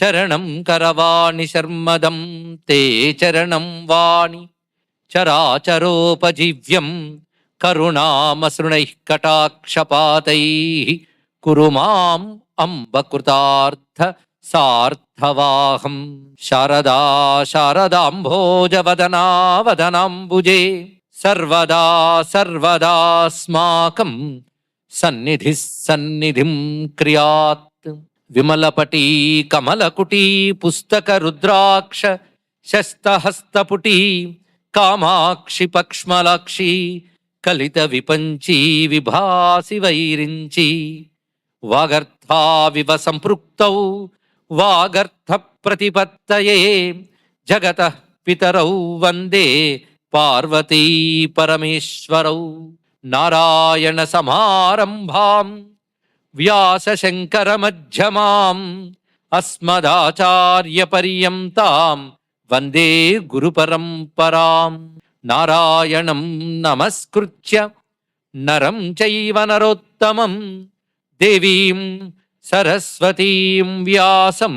చరణం కరవాణి శర్మదం తే చరణం వాణి చరాచరోపజీవ్యం కరుణామసృణైః కటాక్షపాతైః కురు మాం అంబ కృతార్థ సార్థవాహం. శారదా శారదాంభోజవదనా వదనాంబుజే సర్వదా సర్వదాస్మాకం సన్నిధిః సన్నిధిం క్రియాత్. విమలపటీ కమలకుటీ పుస్తక రుద్రాక్ష శస్తహస్తపుటీ కామాక్షి పక్ష్మలాక్షి కలిత విపంచీ విభాసి వైరించి వాగర్థావివ సంపృక్తౌ వాగర్థ ప్రతిపత్తయే జగతః పితరౌ వందే పార్వతీ పరమేశ్వరౌ. నారాయణ సమారంభాం వ్యాస శంకర మధ్యమాం అస్మదాచార్య పర్యంతాం వందే గురు పరంపరాం. నారాయణం నమస్కృత్య నరం చైవ నరోత్తమం దేవీం సరస్వతీం వ్యాసం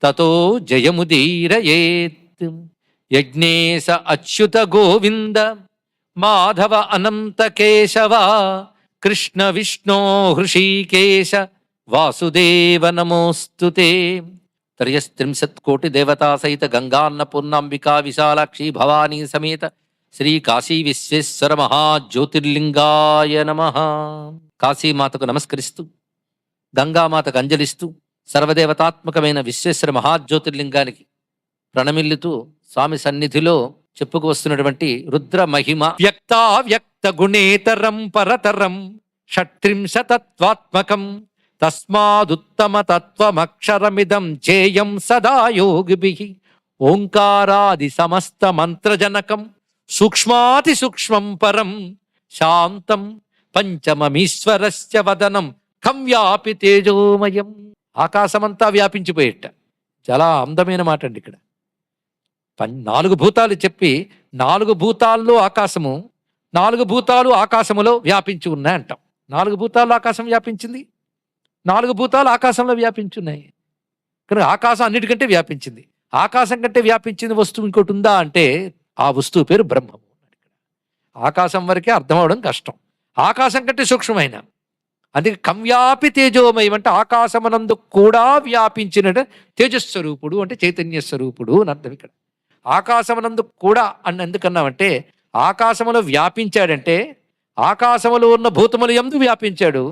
తతో జయముదీరయేత్. యజ్ఞేశ అచ్యుత గోవింద మాధవ అనంత కేశవ కృష్ణ విష్ణో హృషీకేశ వాసుదేవ నమోస్తుతే. త్రయస్త్రింశత్కోటి దేవతా సహిత గంగాన్నపూర్ణాంబికా విశాలాక్షి భవానీ సమేత శ్రీ కాశీ విశ్వేశ్వర మహాజ్యోతిర్లింగాయ నమః. కాశీమాతకు నమస్కరిస్తూ గంగామాతకు అంజలిస్తూ సర్వదేవతాత్మకమైన విశ్వేశ్వర మహాజ్యోతిర్లింగానికి ప్రణమిల్లుతూ స్వామి సన్నిధిలో చెప్పుకు వస్తున్నటువంటి రుద్ర మహిమ. వ్యక్తావ్యక్త గుణేతరం పరతరం షట్త్రింశతత్వాత్మకం తస్మాదుత్తమ తత్వమక్షరమిదం చేయం సదా యోగిభిః. ఓంకారాది సమస్త మంత్రజనకం సూక్ష్మాతి సూక్ష్మం పరం శాంతం పంచమమీశ్వరస్య వదనం ఖం వ్యాపి తేజోమయం. ఆకాశమంతా వ్యాపించిపోయేట. చాలా అందమైన మాట అండి. ఇక్కడ 4 భూతాలు చెప్పి 4 భూతాల్లో ఆకాశము, 4 భూతాలు ఆకాశములో వ్యాపించి ఉన్నాయి అంటాం. 4 భూతాల్లో ఆకాశం వ్యాపించింది, 4 భూతాలు ఆకాశంలో వ్యాపించున్నాయి. కానీ ఆకాశం అన్నిటికంటే వ్యాపించింది. ఆకాశం కంటే వ్యాపించింది వస్తువు ఇంకోటి ఉందా అంటే ఆ వస్తువు పేరు బ్రహ్మము. ఆకాశం వరకే అర్థం అవడం కష్టం. ఆకాశం కంటే సూక్ష్మమైన, అందుకే కంవ్యాపి తేజోమయం అంటే ఆకాశమనందు కూడా వ్యాపించిన తేజస్వరూపుడు అంటే చైతన్య స్వరూపుడు అని అర్థం. ఇక్కడ ఆకాశమనందు కూడా అని ఎందుకన్నామంటే ఆకాశములో వ్యాపించాడంటే ఆకాశములో ఉన్న భూతముల యందు వ్యాపించాడు,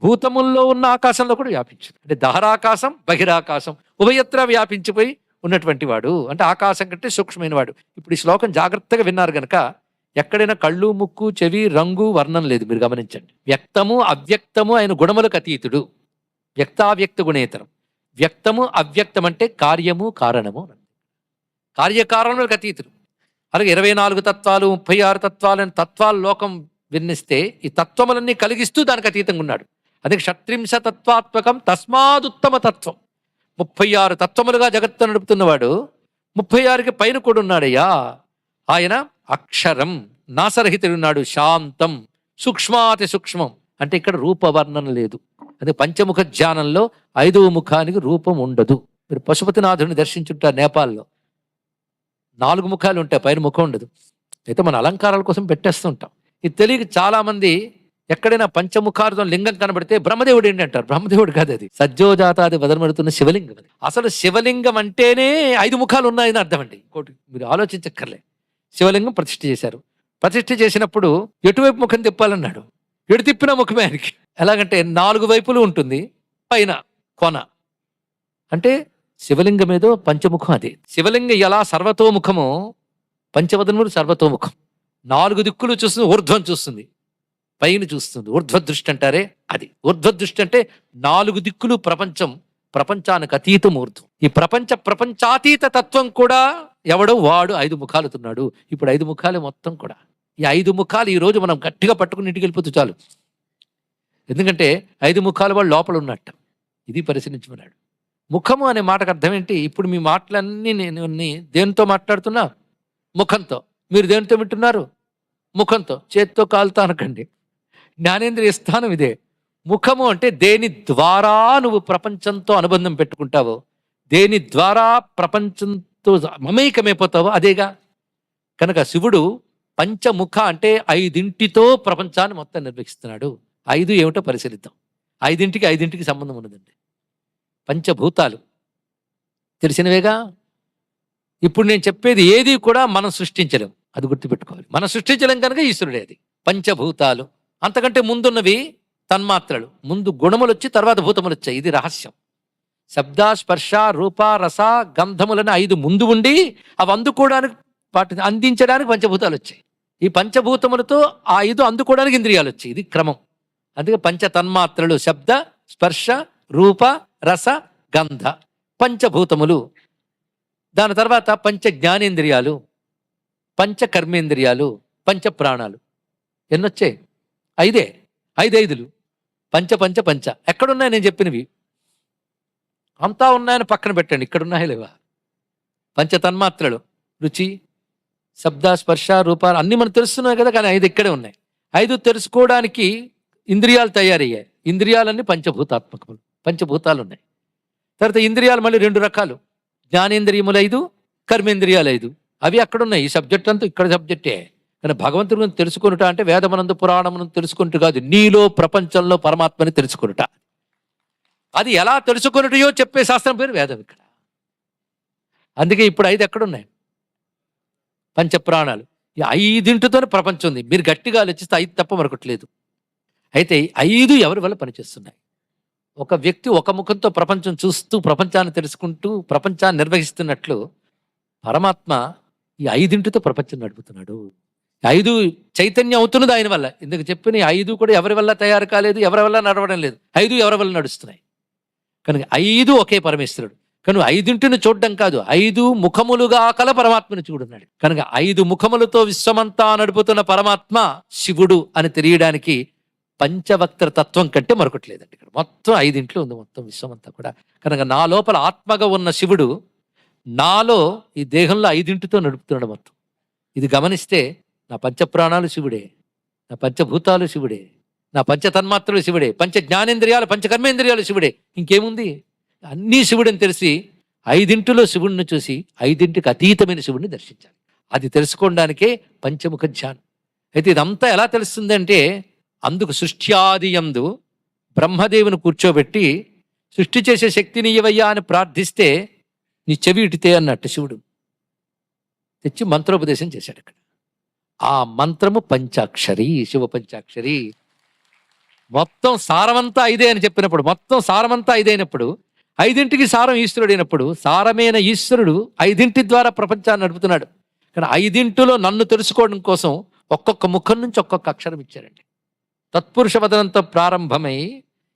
భూతముల్లో ఉన్న ఆకాశంలో కూడా వ్యాపించాడు. అంటే దహరాకాశం బహిరాకాశం ఉభయత్ర వ్యాపించిపోయి ఉన్నటువంటి వాడు అంటే ఆకాశం కంటే సూక్ష్మమైన వాడు. ఇప్పుడు ఈ శ్లోకం జాగ్రత్తగా విన్నారు గనక ఎక్కడైనా కళ్ళు ముక్కు చెవి రంగు వర్ణం లేదు. మీరు గమనించండి. వ్యక్తము అవ్యక్తము ఆయన గుణములకు అతీతుడు. వ్యక్తావ్యక్త గుణేతరం. వ్యక్తము అవ్యక్తం అంటే కార్యము కారణము, కార్యకారణములకు అతీతుడు. అలాగే 24 తత్వాలు 36 తత్వాలు అని తత్వాలు లోకం విన్నిస్తే ఈ తత్వములన్నీ కలిగిస్తూ దానికి అతీతంగా ఉన్నాడు. అందుకే షట్త్రింశ తత్వాత్మకం తస్మాదుత్తమ తత్వం. 36 తత్వములుగా జగత్తు నడుపుతున్నవాడు 36కి పైన కూడా ఉన్నాడయ్యా. ఆయన అక్షరం నాసరహితుడున్నాడు, శాంతం సూక్ష్మాతి సూక్ష్మం అంటే ఇక్కడ రూపవర్ణన లేదు. అదే పంచముఖ ధ్యానంలో 5వ ముఖానికి రూపం ఉండదు. మీరు పశుపతినాథుడిని దర్శించుంటారు నేపాల్లో. 4 ముఖాలు ఉంటాయి, పైన ముఖం ఉండదు. అయితే మన అలంకారాల కోసం పెట్టేస్తుంటాం. ఇది తెలియక చాలా మంది ఎక్కడైనా పంచముఖార్థం లింగం కనబడితే బ్రహ్మదేవుడు ఏంటి అంటారు. బ్రహ్మదేవుడు కాదు, అది సజ్జోజాతాది వదనమడుతున్న శివలింగం. అది అసలు శివలింగం అంటేనే 5 ముఖాలు ఉన్నాయని అర్థం అండి. ఇంకోటి మీరు ఆలోచించక్కర్లే. శివలింగం ప్రతిష్ఠ చేశారు. ప్రతిష్ఠ చేసినప్పుడు ఎటువైపు ముఖం తిప్పాలన్నాడు. ఎటు తిప్పిన ముఖమే ఆయనకి. ఎలాగంటే 4 వైపులు ఉంటుంది, పైన కొన. అంటే శివలింగం ఏదో పంచముఖం అదే. శివలింగం ఎలా సర్వతోముఖమో పంచవదనములు సర్వతోముఖం. 4 దిక్కులు చూస్తుంది, ఊర్ధ్వం చూస్తుంది, పైన చూస్తుంది. ఊర్ధ్వదృష్టి అంటారే అది. ఊర్ధ్వదృష్టి అంటే 4 దిక్కులు ప్రపంచం, ప్రపంచానికి అతీతం ఊర్ధ్వం. ఈ ప్రపంచాతీత తత్వం కూడా ఎవడో వాడు 5 ముఖాలుతున్నాడు. ఇప్పుడు 5 ముఖాలు మొత్తం కూడా. ఈ 5 ముఖాలు ఈ రోజు మనం గట్టిగా పట్టుకుని ఇంటికి వెళ్ళిపోతూ చాలు. ఎందుకంటే 5 ముఖాలు వాడు లోపల ఉన్నట్టు. ఇది పరిశీలించమన్నాడు. ముఖము అనే మాటకు అర్థం ఏంటి? ఇప్పుడు మీ మాటలన్నీ నేను దేనితో మాట్లాడుతున్నా? ముఖంతో. మీరు దేనితో వింటున్నారు? ముఖంతో. చేత్తో కాలుతో అనకండి. జ్ఞానేంద్రియ స్థానం ఇదే. ముఖము అంటే దేని ద్వారా నువ్వు ప్రపంచంతో అనుబంధం పెట్టుకుంటావో, దేని ద్వారా ప్రపంచంతో మమేకమైపోతావో అదేగా. కనుక శివుడు పంచముఖ అంటే 5 ప్రపంచాన్ని మొత్తం నిర్వహిస్తున్నాడు. 5 ఏమిటో పరిశీలిద్దాం. 5కి సంబంధం ఉన్నదండి. పంచభూతాలు తెలిసినవేగా. ఇప్పుడు నేను చెప్పేది ఏది కూడా మనం సృష్టించలేం, అది గుర్తుపెట్టుకోవాలి. మనం సృష్టించలేం కనుక ఈశ్వరుడే. అది పంచభూతాలు. అంతకంటే ముందున్నవి తన్మాత్రలు. ముందు గుణములు వచ్చి తర్వాత భూతములు వచ్చాయి. ఇది రహస్యం. శబ్ద, స్పర్శ, రూప, రస, గంధములను 5 ముందు ఉండి అవి అందుకోవడానికి, వాటిని అందించడానికి పంచభూతాలు వచ్చాయి. ఈ పంచభూతములతో ఆ 5 అందుకోవడానికి ఇంద్రియాలు వచ్చాయి. ఇది క్రమం. అందుకే పంచ తన్మాత్రలు శబ్ద, స్పర్శ, రూప, రస, గంధ పంచభూతములు. దాని తర్వాత పంచ జ్ఞానేంద్రియాలు, పంచ కర్మేంద్రియాలు, పంచ ప్రాణాలు. ఎన్నొచ్చాయి? 5. 5 పంచ పంచ పంచ. ఎక్కడున్నాయి నేను చెప్పినవి? అంతా ఉన్నాయని పక్కన పెట్టండి. ఇక్కడ ఉన్నాయా లేవా? పంచ తన్మాత్రలు రుచి, శబ్ద, స్పర్శ, రూప అన్నీ మనకు తెలుస్తున్నాయి కదా. కానీ 5 ఇక్కడే ఉన్నాయి. 5 తెలుసుకోవడానికి ఇంద్రియాలు తయారయ్యాయి. ఇంద్రియాలన్నీ పంచభూతాత్మకములు, పంచభూతాలు ఉన్నాయి. తర్వాత ఇంద్రియాలు మళ్ళీ 2 రకాలు. జ్ఞానేంద్రియములు 5, కర్మేంద్రియాలు 5. అవి అక్కడున్నాయి. ఈ సబ్జెక్ట్ అంతా ఇక్కడ సబ్జెక్టే. కానీ భగవంతుడి గురించి తెలుసుకొనుట అంటే వేదమనందు పురాణమునందు తెలుసుకుంటూ కాదు, నీలో ప్రపంచంలో పరమాత్మని తెలుసుకొనుట. అది ఎలా తెలుసుకొనుటయో చెప్పే శాస్త్రం పేరు వేదం ఇక్కడ. అందుకే ఇప్పుడు 5 ఎక్కడున్నాయి? పంచప్రాణాలు. ఈ 5తోనే ప్రపంచం ఉంది. మీరు గట్టిగా ఆలోచిస్తే 5 తప్ప మరొకట్లేదు. అయితే 5 ఎవరి వల్ల పనిచేస్తున్నాయి? ఒక వ్యక్తి ఒక ముఖంతో ప్రపంచం చూస్తూ ప్రపంచాన్ని తెలుసుకుంటూ ప్రపంచాన్ని నిర్వహిస్తున్నట్లు పరమాత్మ ఈ 5తో ప్రపంచం నడుపుతున్నాడు. 5 చైతన్యం అవుతున్నది ఆయన వల్ల. ఇందుకు చెప్పిన 5 కూడా ఎవరి వల్ల తయారు కాలేదు, ఎవరి వల్ల నడవడం లేదు. 5 ఎవరి వల్ల నడుస్తున్నాయి. కనుక 5 ఒకే పరమేశ్వరుడు. కనుక 5 చూడడం కాదు, 5 ముఖములుగా కల పరమాత్మను చూడున్నాడు. కనుక 5 ముఖములతో విశ్వమంతా నడుపుతున్న పరమాత్మ శివుడు అని తెలియడానికి పంచవక్త్ర తత్వం కంటే మరొకటి లేదండి. ఇక్కడ మొత్తం 5 ఉంది మొత్తం విశ్వమంతా కూడా. కనుక నా లోపల ఆత్మగా ఉన్న శివుడు నాలో ఈ దేహంలో 5తో నడుపుతున్నాడు మొత్తం. ఇది గమనిస్తే నా పంచప్రాణాలు శివుడే, నా పంచభూతాలు శివుడే, నా పంచతన్మాత్రలు శివుడే, పంచ జ్ఞానేంద్రియాలు, పంచకర్మేంద్రియాలు శివుడే. ఇంకేముంది? అన్నీ శివుడని తెలిసి 5 శివుడిని చూసి 5కి అతీతమైన శివుడిని దర్శించాలి. అది తెలుసుకోవడానికే పంచముఖ ధ్యానం. అయితే ఇదంతా ఎలా తెలుస్తుంది అంటే, అందుకు సృష్ట్యాది యందు బ్రహ్మదేవుని కూర్చోబెట్టి సృష్టి చేసే శక్తిని ఇవ్వయ్యా అని ప్రార్థిస్తే నీ చెవి ఇటితే అన్నట్టు శివుడు తెచ్చి మంత్రోపదేశం చేశాడు అక్కడ. ఆ మంత్రము పంచాక్షరి, శివ పంచాక్షరి. మొత్తం సారమంతా 5 అని చెప్పినప్పుడు, మొత్తం సారమంతా 5 అయినప్పుడు, 5కి సారం ఈశ్వరుడు అయినప్పుడు, సారమైన ఈశ్వరుడు 5 ద్వారా ప్రపంచాన్ని నడుపుతున్నాడు. కానీ 5లో నన్ను తెలుసుకోవడం కోసం ఒక్కొక్క ముఖం నుంచి ఒక్కొక్క అక్షరం ఇచ్చారండి. తత్పురుష వదనంతో ప్రారంభమై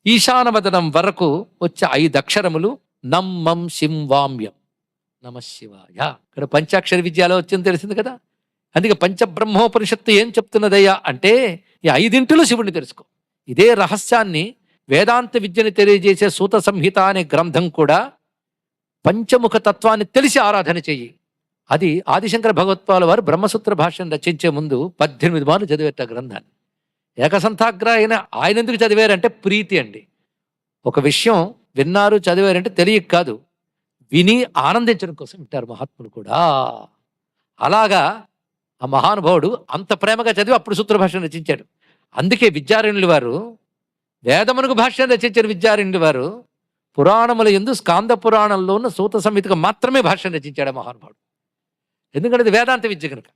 ఈశాన వదనం వరకు వచ్చే 5 అక్షరములు నమ్మం శిం వామ్యం నమ శివాయ. ఇక్కడ పంచాక్షరి విద్యలో వచ్చింది తెలిసింది కదా. అందుకే పంచబ్రహ్మోపనిషత్తు ఏం చెప్తున్నదయ్యా అంటే, ఈ 5 శివుడిని తెలుసుకో. ఇదే రహస్యాన్ని వేదాంత విద్యని తెలియజేసే సూత సంహిత అనే గ్రంథం కూడా పంచముఖ తత్వాన్ని తెలిసి ఆరాధన చెయ్యి. అది ఆదిశంకర భగవత్పాల వారు బ్రహ్మసూత్ర భాష్యం రచించే ముందు 18 మార్లు చదివేట గ్రంథాన్ని. ఏకసంథాగ్ర అయిన ఆయన ఎందుకు చదివారంటే ప్రీతి అండి. ఒక విషయం విన్నారు చదివారంటే తెలియక కాదు, విని ఆనందించడం కోసం వింటారు మహాత్ములు కూడా. అలాగా ఆ మహానుభావుడు అంత ప్రేమగా చదివి అప్పుడు సూత్రభాష్యం రచించాడు. అందుకే విద్యారణ్యులు వారు వేదమునకు భాష్యం రచించిన విద్యారణ్యులు వారు పురాణముల యందు స్కాంద పురాణంలో ఉన్న సూత సంహితకు మాత్రమే భాష్యం రచించాడు మహానుభావుడు. ఎందుకంటే అది వేదాంత విద్య కనుక.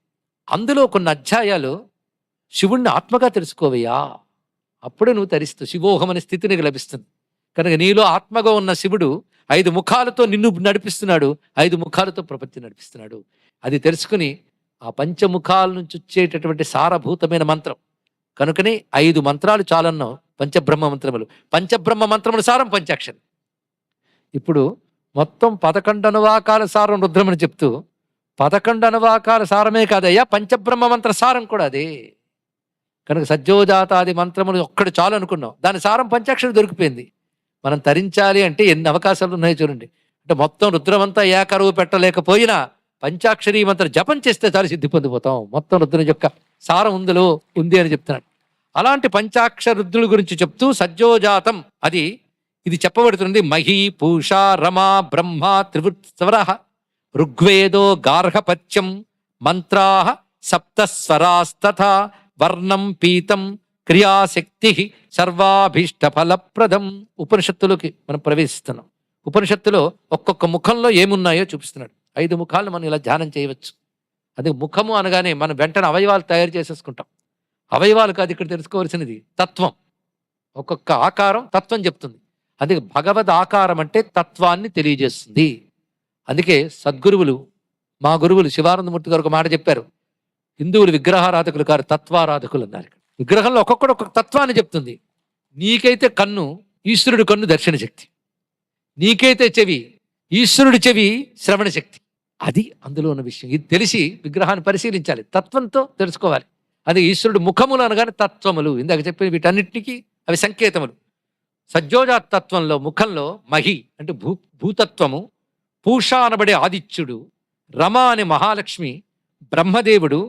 అందులో కొన్ని అధ్యాయాలు శివుణ్ణి ఆత్మగా తెలుసుకోవయ్యా, అప్పుడే నువ్వు తరిస్తూ శివోహం అనే స్థితి నీకు లభిస్తుంది. కనుక నీలో ఆత్మగా ఉన్న శివుడు 5 ముఖాలతో నిన్ను నడిపిస్తున్నాడు, 5 ముఖాలతో ప్రపంచం నడిపిస్తున్నాడు. అది తెలుసుకుని ఆ పంచముఖాల నుంచి వచ్చేటటువంటి సారభూతమైన మంత్రం. కనుకనే 5 మంత్రాలు చాలన్నాం పంచబ్రహ్మ మంత్రములు. పంచబ్రహ్మ మంత్రముల సారం పంచాక్షరి. ఇప్పుడు మొత్తం 11 అనువాకాల సారం రుద్రమని చెప్తూ 11 అనువాకాల సారమే కాదయ్యా, పంచబ్రహ్మ మంత్ర సారం కూడా అదే. కనుక సజ్జోజాతాది మంత్రములు ఒక్కడు చాలు అనుకున్నాం, దాని సారం పంచాక్షరి దొరికిపోయింది. మనం తరించాలి అంటే ఎన్ని అవకాశాలు ఉన్నాయో చూడండి. అంటే మొత్తం రుద్రమంతా ఏకరువు పెట్టలేకపోయినా పంచాక్షరి మంత్ర జపం చేస్తే చాలు సిద్ధి పొందిపోతాం. మొత్తం రుద్రుని యొక్క సారం ఉందిలో ఉంది అని చెప్తున్నాడు. అలాంటి పంచాక్షర రుద్రుల గురించి చెప్తూ సజ్జోజాతం అది ఇది చెప్పబడుతుంది. మహీ పూష రమా బ్రహ్మ త్రివృత్స్వర ఋగ్వేదో గార్హపత్యం మంత్రా సప్తస్వరాస్తథా వర్ణం పీతం క్రియాశక్తి సర్వాభీష్టఫలప్రదం. ఉపనిషత్తులోకి మనం ప్రవేశిస్తున్నాం. ఉపనిషత్తులో ఒక్కొక్క ముఖంలో ఏమున్నాయో చూపిస్తున్నాడు. 5 ముఖాలను మనం ఇలా ధ్యానం చేయవచ్చు. అది ముఖము అనగానే మనం వెంటనే అవయవాలు తయారు చేసేసుకుంటాం. అవయవాలు కాదు ఇక్కడ తెలుసుకోవాల్సినది, తత్వం. ఒక్కొక్క ఆకారం తత్వం చెప్తుంది. అందుకే భగవద్ ఆకారం అంటే తత్వాన్ని తెలియజేస్తుంది. అందుకే సద్గురువులు, మా గురువులు శివానందమూర్తి గారు ఒక మాట చెప్పారు. హిందువులు విగ్రహారాధకులు కాదు, తత్వారాధకులు అన్నారు. విగ్రహంలో ఒక్కొక్కడు ఒక్కొక్క తత్వాన్ని చెప్తుంది. నీకైతే కన్ను, ఈశ్వరుడి కన్ను దర్శన శక్తి. నీకైతే చెవి, ఈశ్వరుడి చెవి శ్రవణ శక్తి. అది అందులో ఉన్న విషయం. ఇది తెలిసి విగ్రహాన్ని పరిశీలించాలి, తత్వంతో తెలుసుకోవాలి. అది ఈశ్వరుడు ముఖములు అనగానే తత్వములు. ఇందాక చెప్పిన వీటన్నిటికీ అవి సంకేతములు. సజ్జోజాత తత్వంలో ముఖంలో మహి అంటే భూతత్వము, పూష అనబడే ఆదిత్యుడు, రమ అనే మహాలక్ష్మి, బ్రహ్మదేవుడు,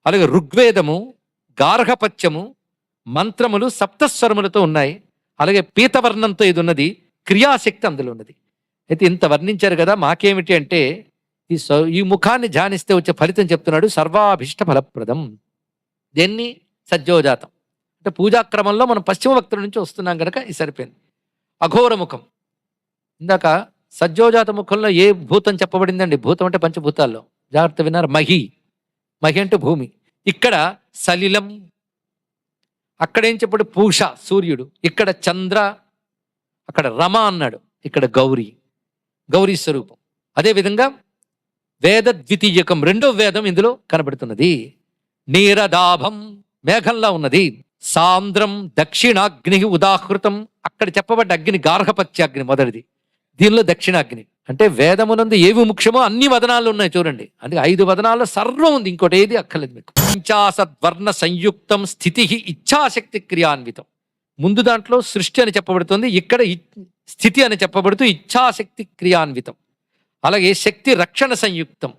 అలాగే ఋగ్వేదము, గార్హపత్యము, మంత్రములు సప్తస్వరములతో ఉన్నాయి. అలాగే పీతవర్ణంతో ఇది ఉన్నది, క్రియాశక్తి అందులో ఉన్నది. అయితే ఇంత వర్ణించారు కదా, మాకేమిటి అంటే ఈ ముఖాన్ని ధ్యానిస్తే వచ్చే ఫలితం చెప్తున్నాడు. సర్వాభీష్ట ఫలప్రదం. దేన్ని? సజ్జోజాతం అంటే పూజాక్రమంలో మనం పశ్చిమ భక్తుల నుంచి వస్తున్నాం కనుక ఇది సరిపోయింది. అఘోర ముఖం. ఇందాక సజ్జోజాత ముఖంలో ఏ భూతం చెప్పబడిందండి? భూతం అంటే పంచభూతాల్లో. జాగ్రత్త విన్నారు. మహి, మహి అంటే భూమి. ఇక్కడ సలిలం. అక్కడేం చెప్పాడు? పూష సూర్యుడు. ఇక్కడ చంద్ర, అక్కడ రమ అన్నాడు. ఇక్కడ గౌరీ, గౌరీ స్వరూపం. అదేవిధంగా వేద ద్వితీయకం, 2వ వేదం ఇందులో కనబడుతున్నది. నీరదాభం మేఘంలా ఉన్నది. సాంద్రం దక్షిణాగ్ని ఉదాహృతం. అక్కడ చెప్పబడ్డ అగ్ని గార్హపత్యాగ్ని మొదటిది. దీనిలో దక్షిణాగ్ని అంటే వేదమునందు ఏవి ముఖ్యమో అన్ని వదనాలు ఉన్నాయి చూడండి. అందుకే 5 వదనాల్లో సర్వం ఉంది, ఇంకోటి ఏది అక్కర్లేదు మీకు. పంచాసద్వర్ణ సంయుక్తం స్థితి ఇచ్ఛాశక్తి క్రియాన్వితం. ముందు దాంట్లో సృష్టి అని చెప్పబడుతుంది, ఇక్కడ స్థితి అని చెప్పబడుతూ ఇచ్ఛాశక్తి క్రియాన్వితం. అలాగే శక్తి రక్షణ సంయుక్తం,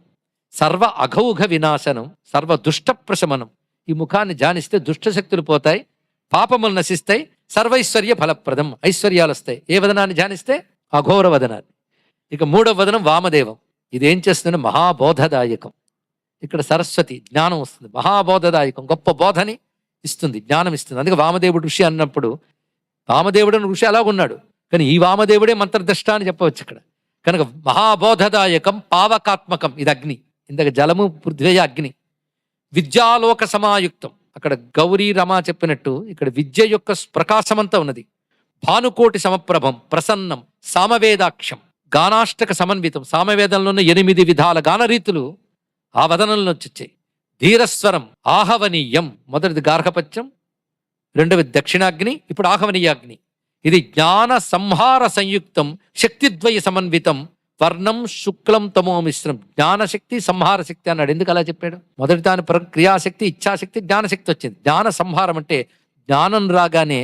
సర్వ అఘౌఘ వినాశనం, సర్వ దుష్ట ప్రశమనం. ఈ ముఖాన్ని ధ్యానిస్తే దుష్టశక్తులు పోతాయి, పాపములు నశిస్తాయి, సర్వైశ్వర్య ఫలప్రదం, ఐశ్వర్యాలు వస్తాయి. ఏ వదనాన్ని ధ్యానిస్తే? అఘోర వదనాన్ని. ఇక 3వ వదనం వామదేవం. ఇదేం చేస్తుంది? మహాబోధదాయకం. ఇక్కడ సరస్వతి జ్ఞానం వస్తుంది. మహాబోధదాయకం, గొప్ప బోధని ఇస్తుంది, జ్ఞానం ఇస్తుంది. అందుకే వామదేవుడు ఋషి అన్నప్పుడు వామదేవుడు ఋషి అలాగున్నాడు, కానీ ఈ వామదేవుడే మంత్రద్రష్ట అని చెప్పవచ్చు ఇక్కడ. కనుక మహాబోధదాయకం, పావకాత్మకం. ఇది అగ్ని. ఇందాక జలము, పృథ్వయ అగ్ని. విద్యాలోక సమాయుక్తం. అక్కడ గౌరీ రమ చెప్పినట్టు ఇక్కడ విద్య యొక్క ప్రకాశమంతా ఉన్నది. భానుకోటి సమప్రభం, ప్రసన్నం, సామవేదాక్షం, గానాష్టక సమన్వితం. సామవేదంలో ఉన్న 8 విధాల గానరీతులు ఆ వదనంలో వచ్చాయి. ధీరస్వరం, ఆహవనీయం. మొదటిది గార్హపత్యం, 2వది దక్షిణాగ్ని, ఇప్పుడు ఆహవనీయాగ్ని. ఇది జ్ఞాన సంహార సంయుక్తం, శక్తిద్వయ సమన్వితం, వర్ణం శుక్లం తమో మిశ్రం. జ్ఞానశక్తి, సంహార శక్తి అన్నాడు. ఎందుకు అలా చెప్పాడు? మొదటి దాని క్రియాశక్తి, ఇచ్ఛాశక్తి, జ్ఞానశక్తి వచ్చింది. జ్ఞాన సంహారం అంటే జ్ఞానం రాగానే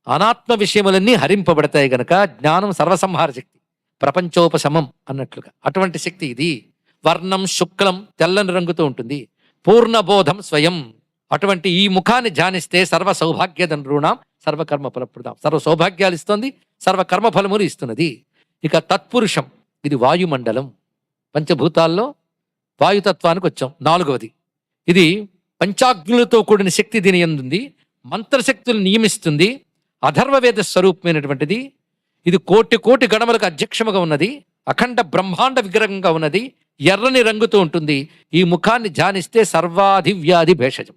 అనాత్మ విషయములన్నీ హరింపబడతాయి గనక జ్ఞానం సర్వసంహార శక్తి, ప్రపంచోపశమం అన్నట్లుగా అటువంటి శక్తి ఇది. వర్ణం శుక్లం, తెల్లని రంగుతో ఉంటుంది. పూర్ణబోధం స్వయం. అటువంటి ఈ ముఖాన్ని ధ్యానిస్తే సర్వ సౌభాగ్యదనృణాం సర్వకర్మ ఫలప్రదం. సర్వ సౌభాగ్యాలు ఇస్తుంది, సర్వకర్మ ఫలములు ఇస్తున్నది. ఇక తత్పురుషం. ఇది వాయుమండలం. పంచభూతాల్లో వాయుతత్వానికి వచ్చాం. 4వది. ఇది పంచాగ్నులతో కూడిన శక్తి దీని యందుంది. మంత్రశక్తులు నియమిస్తుంది. అథర్వవేద స్వరూపమైనటువంటిది. ఇది కోటి కోటి గణములకు అధ్యక్షముగా ఉన్నది. అఖండ బ్రహ్మాండ విగ్రహంగా ఉన్నది. ఎర్రని రంగుతో ఉంటుంది. ఈ ముఖాన్ని ధ్యానిస్తే సర్వాధివ్యాధి భేషజం.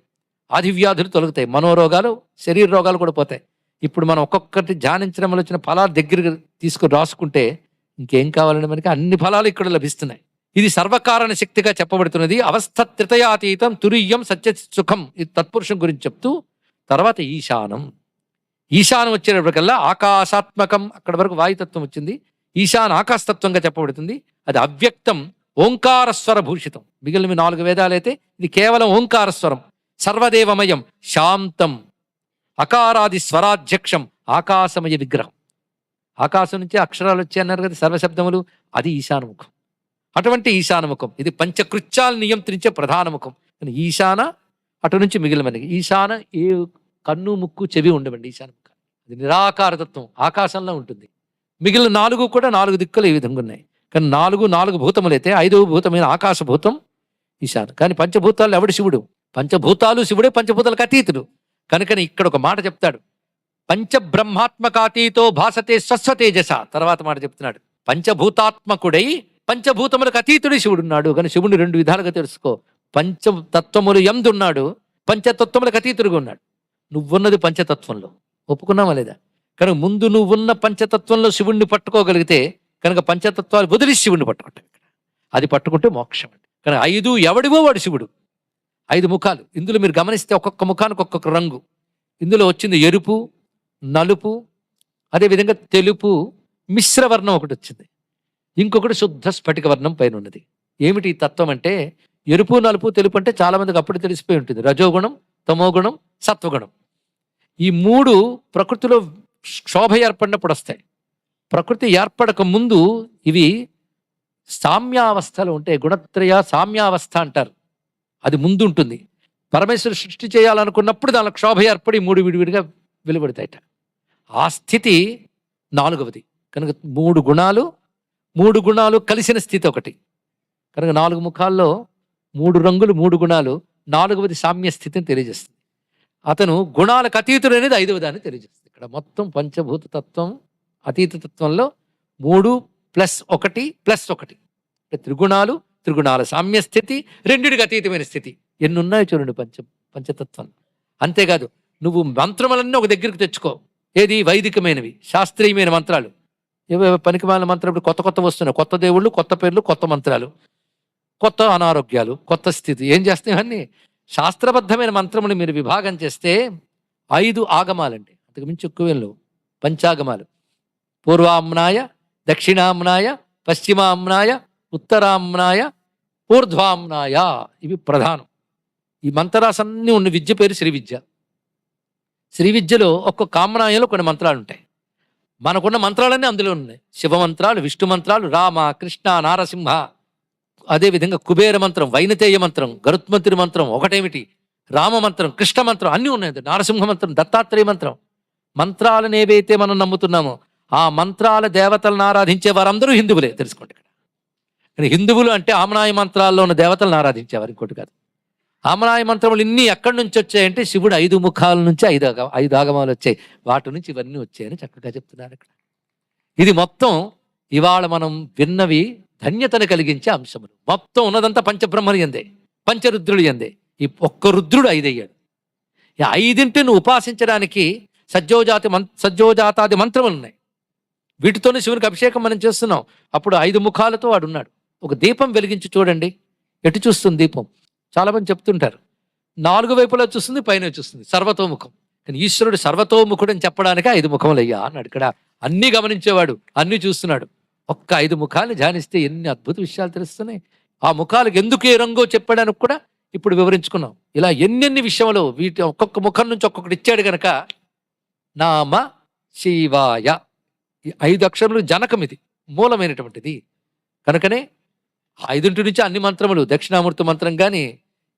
ఆదివ్యాధులు తొలగుతాయి, మనోరోగాలు, శరీర రోగాలు కూడా పోతాయి. ఇప్పుడు మనం ఒక్కొక్కటి ధ్యానించడం వల్ల వచ్చిన ఫలాలు దగ్గర తీసుకుని రాసుకుంటే ఇంకేం కావాలంటే మనకి అన్ని ఫలాలు ఇక్కడ లభిస్తున్నాయి. ఇది సర్వకారణ శక్తిగా చెప్పబడుతున్నది. అవస్థ త్రితయాతీతం, తురీయం, సత్య సుఖం. ఇది తత్పురుషం గురించి చెప్తూ తర్వాత ఈశానం. ఈశానం వచ్చేటప్పటికల్లా ఆకాశాత్మకం. అక్కడ వరకు వాయుతత్వం వచ్చింది. ఈశాన ఆకాశతత్వంగా చెప్పబడుతుంది. అది అవ్యక్తం, ఓంకారస్వర భూషితం. మిగిలిన 4 వేదాలైతే ఇది కేవలం ఓంకారస్వరం. సర్వదేవమయం, శాంతం, అకారాది స్వరాధ్యక్షం, ఆకాశమయ విగ్రహం. ఆకాశం నుంచి అక్షరాలు వచ్చాయి అన్నారు కదా, సర్వశబ్దములు. అది ఈశానముఖం. అటువంటి ఈశానముఖం ఇది పంచకృత్యాలు నియంత్రించే ప్రధాన ముఖం. ఈశాన అటు నుంచి మిగిలిన మనకి. ఈశాన ఏ కన్ను, ముక్కు, చెవి ఉండవండి. ఈశాన ముఖం అది నిరాకారతత్వం, ఆకాశంలో ఉంటుంది. మిగిలిన 4 కూడా 4 దిక్కులు ఈ విధంగా ఉన్నాయి. కానీ 4 భూతములైతే 5వ భూతమైన ఆకాశభూతం ఈశాన. కానీ పంచభూతాలు ఎవడు శివుడు? పంచభూతాలు శివుడే, పంచభూతాలకు అతీతుడు. కనుకని ఇక్కడ ఒక మాట చెప్తాడు, పంచబ్రహ్మాత్మకాతీతో భాసతే స్వస్వతేజస. తర్వాత మాట చెప్తున్నాడు, పంచభూతాత్మకుడై పంచభూతములకు అతీతుడి శివుడున్నాడు. కానీ శివుడిని 2 విధాలుగా తెలుసుకో. పంచతత్వములు ఎందున్నాడు, పంచతత్వములకు అతీతుడుగా ఉన్నాడు. నువ్వున్నది పంచతత్వంలో, ఒప్పుకున్నావా లేదా? కనుక ముందు నువ్వున్న పంచతత్వంలో శివుణ్ణి పట్టుకోగలిగితే కనుక పంచతత్వాలు వదిలి శివుణ్ణి పట్టుకుంటాం. అది పట్టుకుంటే మోక్షం అండి. కనుక 5 ఎవడివో వాడు శివుడు. 5 ముఖాలు. ఇందులో మీరు గమనిస్తే ఒక్కొక్క ముఖానికి ఒక్కొక్క రంగు. ఇందులో వచ్చింది ఎరుపు, నలుపు, అదేవిధంగా తెలుపు, మిశ్రవర్ణం ఒకటి వచ్చింది. ఇంకొకటి శుద్ధ స్ఫటిక వర్ణం పైన ఉన్నది. ఏమిటి ఈ తత్వం అంటే, ఎరుపు, నలుపు, తెలుపు అంటే చాలా మందికి అప్పుడు తెలిసిపోయి ఉంటుంది. రజోగుణం, తమోగుణం, సత్వగుణం. ఈ 3 ప్రకృతిలో శోభ ఏర్పడినప్పుడు వస్తాయి. ప్రకృతి ఏర్పడక ముందు ఇవి సామ్యావస్థలో ఉంటాయి. గుణత్రయ సామ్యావస్థ అంటారు. అది ముందు ఉంటుంది. పరమేశ్వరుడు సృష్టి చేయాలనుకున్నప్పుడు దానిలో క్షోభ ఏర్పడి 3 విడివిడిగా వెలువడతాయట. ఆ స్థితి 4వది. కనుక 3 గుణాలు కలిసిన స్థితి ఒకటి. కనుక 4 ముఖాల్లో 3 రంగులు, 3 గుణాలు, 4వది సామ్య స్థితిని తెలియజేస్తుంది. అతను గుణాలకు అతీతుడు అనేది 5వదాన్ని తెలియజేస్తుంది. ఇక్కడ మొత్తం పంచభూత తత్వం, అతీత తత్వంలో 3+1+1 త్రిగుణాల సామ్య స్థితి, 2కి అతీతమైన స్థితి. ఎన్ని ఉన్నాయో చూడండి పంచతత్వం. అంతేకాదు, నువ్వు మంత్రములన్నీ ఒక దగ్గరికి తెచ్చుకో. ఏది? వైదికమైనవి, శాస్త్రీయమైన మంత్రాలు. ఏవో పనికిమాలిన మంత్రం ఇప్పుడు కొత్త వస్తున్నాయి. కొత్త దేవుళ్ళు, కొత్త పేర్లు, కొత్త మంత్రాలు, కొత్త అనారోగ్యాలు, కొత్త స్థితి. ఏం చేస్తాయి అన్నీ? శాస్త్రబద్ధమైన మంత్రములు మీరు విభాగం చేస్తే 5 ఆగమాలండి. అంతకు మించి ఎక్కువేం లేవు. పంచాగమాలు: పూర్వామ్నాయ, దక్షిణామ్నాయ, పశ్చిమామ్నాయ, ఉత్తరామ్నాయ, ఊర్ధ్వామ్నాయ. ఇవి ప్రధానం. ఈ మంత్రాసన్నీ ఉన్న విద్య పేరు శ్రీ విద్య. శ్రీ విద్యలో ఒక్కొక్క ఆమ్నాయంలో కొన్ని మంత్రాలు ఉంటాయి. మనకున్న మంత్రాలన్నీ అందులో ఉన్నాయి. శివమంత్రాలు, విష్ణు మంత్రాలు, రామ, కృష్ణ, నారసింహ, అదేవిధంగా కుబేర మంత్రం, వైనతేయ మంత్రం, గరుత్మంతుని మంత్రం, ఒకటేమిటి రామ మంత్రం, కృష్ణ మంత్రం, అన్నీ ఉన్నాయి. నారసింహ మంత్రం, దత్తాత్రేయ మంత్రం. మంత్రాలను ఏవైతే మనం నమ్ముతున్నామో ఆ మంత్రాల దేవతలను ఆరాధించే వారందరూ హిందువులే, తెలుసుకోండి. ఇక్కడ కానీ హిందువులు అంటే ఆమ్నాయ మంత్రాల్లో ఉన్న దేవతలను ఆరాధించేవారు, ఇంకోటి కాదు. ఆమ్నాయ మంత్రములు ఇన్ని ఎక్కడి నుంచి వచ్చాయంటే శివుడు 5 ముఖాల నుంచి 5 ఆగమాలు వచ్చాయి. వాటి నుంచి ఇవన్నీ వచ్చాయని చక్కగా చెప్తున్నారు ఇక్కడ. ఇది మొత్తం ఇవాళ మనం విన్నవి ధన్యతను కలిగించే అంశములు. మొత్తం ఉన్నదంతా పంచబ్రహ్మలు ఎందే, పంచరుద్రులు ఎందే. ఈ ఒక్క రుద్రుడు 5 అయ్యాడు. ఈ 5 ఉపాసించడానికి సజ్జోజాతాది మంత్రములు ఉన్నాయి. వీటితోనే శివునికి అభిషేకం మనం చేస్తున్నాం. అప్పుడు 5 ముఖాలతో వాడు ఉన్నాడు. ఒక దీపం వెలిగించి చూడండి, ఎటు చూస్తుంది దీపం? చాలా మంది చెప్తుంటారు 4 వైపులా చూస్తుంది, పైన చూస్తుంది, సర్వతోముఖం. కానీ ఈశ్వరుడు సర్వతోముఖుడు అని చెప్పడానికి 5 ముఖములు అయ్యా అన్నాడు. ఇక్కడ అన్నీ గమనించేవాడు, అన్నీ చూస్తున్నాడు. ఒక్క 5 ముఖాలను ధ్యానిస్తే ఎన్ని అద్భుత విషయాలు తెలుస్తున్నాయి. ఆ ముఖాలకు ఎందుకు ఏ రంగో చెప్పడానికి కూడా ఇప్పుడు వివరించుకున్నాం. ఇలా ఎన్నెన్ని విషయంలో వీటి ఒక్కొక్క ముఖం నుంచి ఒక్కొక్కటి ఇచ్చాడు గనక నామ శివాయ. ఈ 5 అక్షరములు జనకం, ఇది మూలమైనటువంటిది. కనుకనే 5 నుంచి అన్ని మంత్రములు, దక్షిణామూర్తి మంత్రం కానీ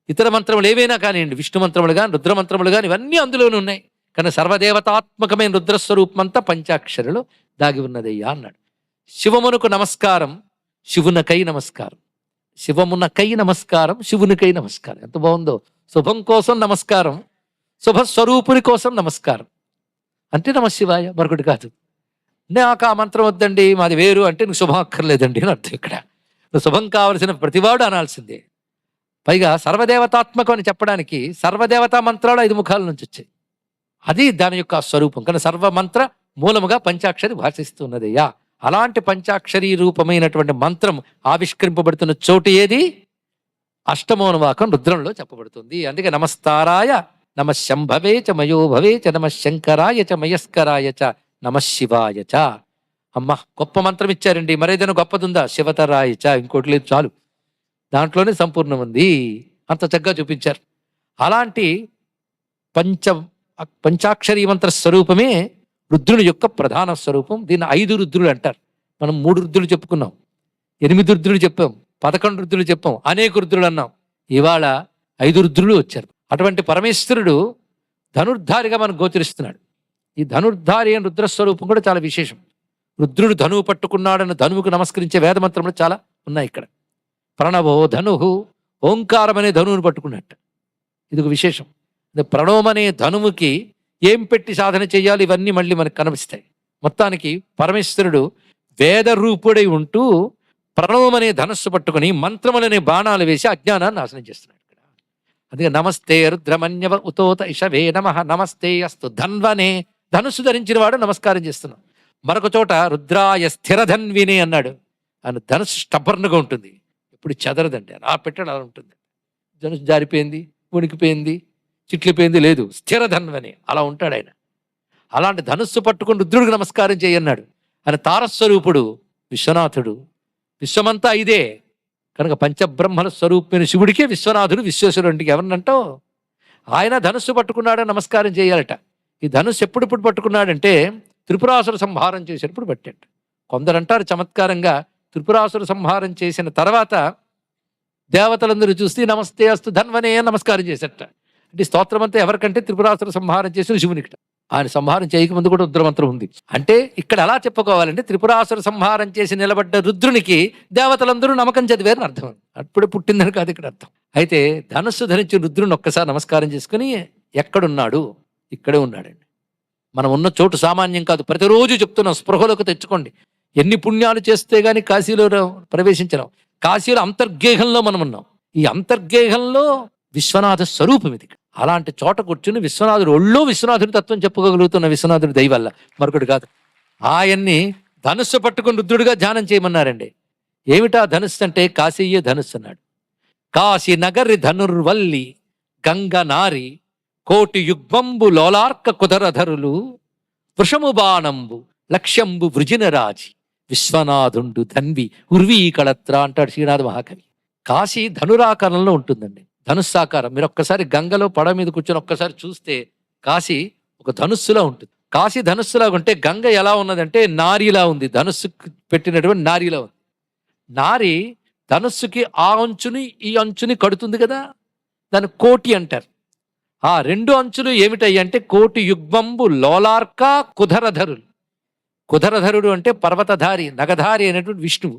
ఇతర మంత్రములు ఏవైనా కానివ్వండి, విష్ణు మంత్రములు కానీ, రుద్రమంత్రములు కానీ, ఇవన్నీ అందులోనే ఉన్నాయి. కానీ సర్వదేవతాత్మకమైన రుద్రస్వరూపమంతా పంచాక్షరులు దాగి ఉన్నదయ్యా అన్నాడు. శివమునకు నమస్కారం, శివునకై నమస్కారం. శివమునకై నమస్కారం, శివునికై నమస్కారం. ఎంత బాగుందో! శుభం కోసం నమస్కారం, శుభస్వరూపుని కోసం నమస్కారం. అంటే నమశివాయ, మరొకటి కాదు. నాకు ఆ మంత్రం వద్దండి, మాది వేరు అంటే నువ్వు శుభం అక్కర్లేదండి అని అర్థం. ఇక్కడ నువ్వు శుభం కావలసిన ప్రతివాడు అనాల్సిందే. పైగా సర్వదేవతాత్మకం అని చెప్పడానికి సర్వదేవతా మంత్రాలు 5 ముఖాల నుంచి వచ్చాయి. అది దాని యొక్క స్వరూపం. కానీ సర్వమంత్ర మూలముగా పంచాక్షరి భాషిస్తున్నదయ్యా. అలాంటి పంచాక్షరీ రూపమైనటువంటి మంత్రం ఆవిష్కరింపబడుతున్న చోటు ఏది? అష్టమోనువాకం రుద్రంలో చెప్పబడుతుంది. అందుకే నమస్తారాయ, నమ శంభవే చ మయోభవే చ, నమ శంకరాయ చ మయస్కరాయ చ, నమ శివాయ చ. అమ్మ, గొప్ప మంత్రం ఇచ్చారండి. మరేదైనా గొప్పదుందా? శివతరాయ చ, ఇంకోటి లేదు, చాలు. దాంట్లోనే సంపూర్ణం ఉంది. అంత చక్కగా చూపించారు. అలాంటి పంచాక్షరీ మంత్ర స్వరూపమే రుద్రుని యొక్క ప్రధాన స్వరూపం. దీన్ని 5 రుద్రులు అంటారు. మనం 3 రుద్రులు చెప్పుకున్నాం, 8 రుద్రులు చెప్పాం, 11 రుద్రులు చెప్పాం, అనేక రుద్రులు అన్నాం. ఇవాళ 5 రుద్రులు వచ్చారు. అటువంటి పరమేశ్వరుడు ధనుర్ధారిగా మనకు గోచరిస్తున్నాడు. ఈ ధనుర్ధారి అయిన రుద్రస్వరూపం కూడా చాలా విశేషం. రుద్రుడు ధనువు పట్టుకున్నాడని ధనువుకు నమస్కరించే వేదమంత్రములు చాలా ఉన్నాయి ఇక్కడ. ప్రణవో ధనుహు, ఓంకారం అనే ధనువును పట్టుకున్నట్ట. ఇది ఒక విశేషం. ప్రణవం అనే ధనువుకి ఏం పెట్టి సాధన చేయాలి ఇవన్నీ మళ్ళీ మనకు కనిపిస్తాయి. మొత్తానికి పరమేశ్వరుడు వేద రూపుడై ఉంటూ ప్రణవం అనే ధనస్సు పట్టుకుని మంత్రములనే బాణాలు వేసి అజ్ఞానాన్ని నాశనం చేస్తున్నాడు ఇక్కడ. అందుకే నమస్తే రుద్రమన్యవ ఉతోత ఇషవే నమః, నమస్తే అస్తు ధన్వనే, ధనుస్సు ధరించిన వాడు నమస్కారం చేస్తున్నాం. మరొక చోట రుద్రాయ స్థిరధన్వినే అన్నాడు. ఆయన ధనుస్సు స్టబ్బర్న్గా ఉంటుంది, ఇప్పుడు చెదరదండి, అలా పెట్టాడు అలా ఉంటుంది. ధనుసు జారిపోయింది, ఉనికిపోయింది, చిట్లిపోయింది లేదు, స్థిరధన్వని అలా ఉంటాడు ఆయన. అలాంటి ధనుస్సు పట్టుకుని రుద్రుడికి నమస్కారం చేయన్నాడు. ఆయన తారస్వరూపుడు విశ్వనాథుడు, విశ్వమంతా ఇదే కనుక పంచబ్రహ్మల స్వరూపమైన శివుడికే విశ్వనాథుడు విశ్వేశ్వరుడికి ఎవరినంటావు. ఆయన ధనుస్సు పట్టుకున్నాడని నమస్కారం చేయాలట. ఈ ధనుస్సు ఎప్పుడెప్పుడు పట్టుకున్నాడంటే త్రిపురాసుర సంహారం చేసేటప్పుడు పట్టాడు. కొందరంటారు చమత్కారంగా త్రిపురాసుర సంహారం చేసిన తర్వాత దేవతలందరూ చూస్తే నమస్తే అస్తు ధన్వనే నమస్కారం చేసేట. అంటే స్తోత్రం అంతా ఎవరికంటే త్రిపురాసుర సంహారం చేసిన శివునికి. ఆయన సంహారం చేయకముందు కూడా రుద్రమంత్రం ఉంది. అంటే ఇక్కడ ఎలా చెప్పుకోవాలంటే త్రిపురాసుర సంహారం చేసి నిలబడ్డ రుద్రునికి దేవతలందరూ నమ్మకం చదివారని అర్థం. అప్పుడే పుట్టిందని కాదు ఇక్కడ అర్థం. అయితే ధనుస్సు ధరించి రుద్రుని ఒక్కసారి నమస్కారం చేసుకుని ఎక్కడున్నాడు, ఇక్కడే ఉన్నాడండి. మనం ఉన్న చోటు సామాన్యం కాదు. ప్రతిరోజు చెప్తున్నాం, స్పృహలోకి తెచ్చుకోండి. ఎన్ని పుణ్యాలు చేస్తే గాని కాశీలో ప్రవేశించడం. కాశీలో అంతర్గేహంలో మనం ఉన్నాం. ఈ అంతర్గేహంలో విశ్వనాథ స్వరూపం ఇది. అలాంటి చోట కూర్చుని విశ్వనాథుడు ఒళ్ళో విశ్వనాథుడి తత్వం చెప్పుకోగలుగుతున్న విశ్వనాథుడి దయ వల్ల, మరొకటి కాదు. ఆయన్ని ధనుస్సు పట్టుకుని రుద్రుడిగా ధ్యానం చేయమన్నారండి. ఏమిటా ధనుస్సు అంటే కాశీయే ధనుస్సు అన్నాడు. కాశీ నగరి ధనుర్వల్లి గంగ నారి కోటి యుగ్మంబు లోలార్క కుదరధరులు వృషము బాణంబు లక్ష్యంబు వృజినరాజి విశ్వనాథుండు ధన్వి ఉర్వీ కళత్ర అంటాడు శ్రీనాథ మహాకవి. కాశీ ధనురాకారంలో ఉంటుందండి, ధనుస్సాకారం. మీరు ఒక్కసారి గంగలో పడవ మీద కూర్చొని ఒక్కసారి చూస్తే కాశీ ఒక ధనుస్సులా ఉంటుంది. కాశీ ధనుస్సులాగా ఉంటే గంగ ఎలా ఉన్నదంటే నారిలా ఉంది, ధనుస్సు పెట్టినటువంటి నారిలా ఉంది. నారి ధనుస్సుకి ఆ అంచుని ఈ అంచుని కడుతుంది కదా, దాన్ని కోటి అంటారు. ఆ రెండు అంచులు ఏమిటయ్యి అంటే కోటి యుగ్మంబు లోలార్క కుధరధరులు. కుధరధరుడు అంటే పర్వతధారి నగధారి అయినటువంటి విష్ణువు.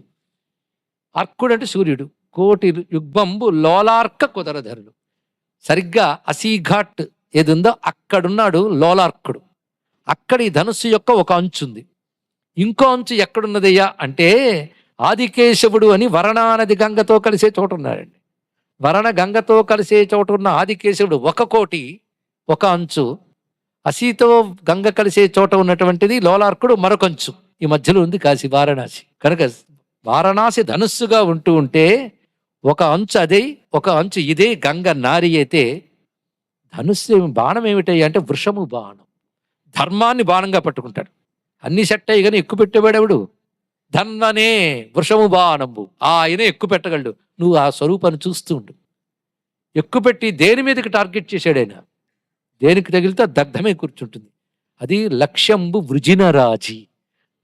అర్కుడు అంటే సూర్యుడు. కోటి యుగ్మంబు లోలార్క కుదరధరుడు. సరిగ్గా అసీఘాట్ ఏది ఉందో అక్కడున్నాడు లోలార్కుడు. అక్కడ ఈ ధనుస్సు యొక్క ఒక అంచు ఉంది. ఇంకో అంచు ఎక్కడున్నదయ్యా అంటే ఆదికేశవుడు అని వరణానది గంగతో కలిసే చోటు ఉన్నాడండి. వరణ గంగతో కలిసే చోటు ఉన్న ఆదికేశవుడు ఒక కోటి ఒక అంచు, అసీతో గంగ కలిసే చోట ఉన్నటువంటిది లోలార్కుడు మరొక అంచు. ఈ మధ్యలో ఉంది కాశీ వారణాసి. కనుక వారణాసి ధనుస్సుగా ఉంటూ ఉంటే ఒక అంచు అదే, ఒక అంచు ఇదే గంగ నారి అయితే ధనుస్సు బాణం ఏమిటయ్యా అంటే వృషము బాణం. ధర్మాన్ని బాణంగా పట్టుకుంటాడు. అన్ని సెట్ అయ్యి కానీ ఎక్కువ పెట్టేవాడెవడు? ధన్వనే వృషము బాణంబు, ఆయన ఎక్కువ పెట్టగలడు. నువ్వు ఆ స్వరూపాన్ని చూస్తూ ఉండు. ఎక్కువ పెట్టి దేని మీదకి టార్గెట్ చేశాడు ఆయన, దేనికి తగిలితే దగ్ధమే కూర్చుంటుంది. అది లక్ష్యంబు వృజినరాజి.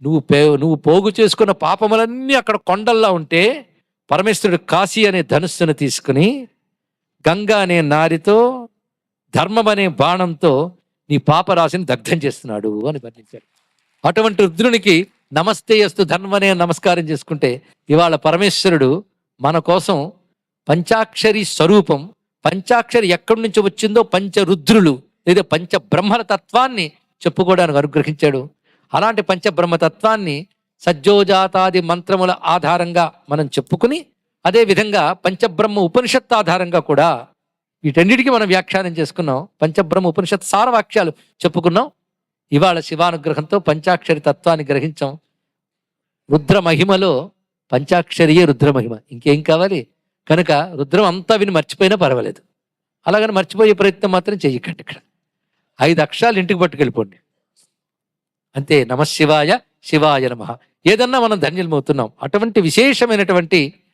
నువ్వు పోగు చేసుకున్న పాపములన్నీ అక్కడ కొండల్లా ఉంటే పరమేశ్వరుడు కాశీ అనే ధనుస్సును తీసుకుని గంగా అనే నారితో ధర్మం అనే బాణంతో నీ పాపరాశిని దగ్ధం చేస్తున్నాడు అని వర్ణించాడు. అటువంటి రుద్రునికి నమస్తే అస్తు ధన్వనే నమస్కారం చేసుకుంటే ఇవాళ పరమేశ్వరుడు మన కోసం పంచాక్షరి స్వరూపం, పంచాక్షరి ఎక్కడి నుంచి వచ్చిందో పంచరుద్రులు లేదా పంచబ్రహ్మల తత్వాన్ని చెప్పుకోవడానికి అనుగ్రహించాడు. అలాంటి పంచబ్రహ్మతత్వాన్ని సజ్జోజాతాది మంత్రముల ఆధారంగా మనం చెప్పుకుని, అదేవిధంగా పంచబ్రహ్మ ఉపనిషత్ ఆధారంగా కూడా వీటన్నిటికీ మనం వ్యాఖ్యానం చేసుకున్నాం. పంచబ్రహ్మ ఉపనిషత్ సార వాక్యాలు చెప్పుకున్నాం. ఇవాళ శివానుగ్రహంతో పంచాక్షరి తత్వాన్ని గ్రహించాం. రుద్ర మహిమలో పంచాక్షరియే రుద్రమహిమ, ఇంకేం కావాలి? కనుక రుద్రం అంతా విని మర్చిపోయినా పర్వాలేదు, అలాగని మర్చిపోయే ప్రయత్నం మాత్రం చెయ్యకండి. ఇక్కడ 5 అక్షరాలు ఇంటికి పట్టుకెళ్ళిపోండి అంతే. నమఃశివాయ, శివాయ నమః. ఏదన్నా మనం ధన్యులమవుతున్నాం. అటువంటి విశేషమైనటువంటి